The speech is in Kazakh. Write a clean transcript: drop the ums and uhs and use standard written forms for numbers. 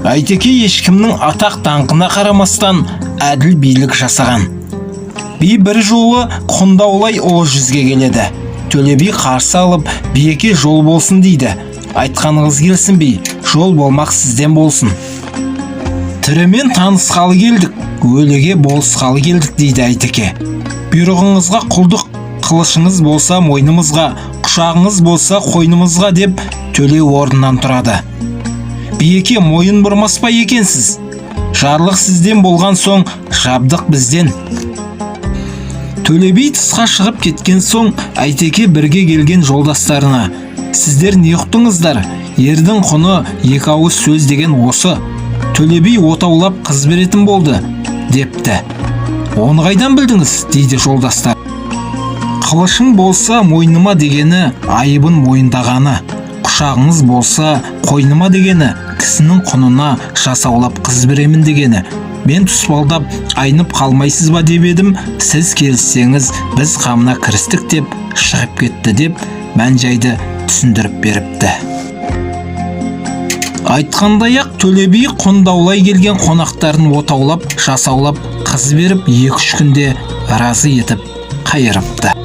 Айтеке ешкімнің атақ даңқына қарамастан әділ билік жасаған. Би бір жолы Құндаулай ұлы жүзге келеді. Төле би қарсы алып, биеке жол болсын дейді. Айтқаныңыз келсін би, жол болмақ сізден болсын. Тірімен танысқалы келдік, өліге болысқалы келдік дейді Айтеке. Бұйрығыңызға құлдық, қылышыңыз болса мойнымызға, құшағыңыз болса қойнымызға деп Төле орнынан тұрады. Биеке мойын бұрмас па екенсіз? Жарлық сізден болған соң, жабдық бізден. Төле би тысқа шығып кеткен соң, Айтеке бірге келген жолдастарына: сіздер не ұқтыңыздар? Ердің құны екі ауыз сөз деген осы. Төле би отаулап қыз беретін болды, депті. Оны қайдан білдіңіз? Дейді жолдастар. Қылышың болса мойныма дегені айыбын мойындағаны, құшағыңыз болса қойныма дегені кісінің құнына жасаулап қыз беремін дегені. Мен тұспалдап айнып қалмайсыз ба деп едім, сіз келіссеңіз біз қамына кірістік деп шығып кетті деп мән-жайды түсіндіріп беріпті. Айтқандай-ақ Төле би Құндаулай келген қонақтарын отаулап, жасаулап қыз беріп 2-3 күнде разы етіп қайырыпты.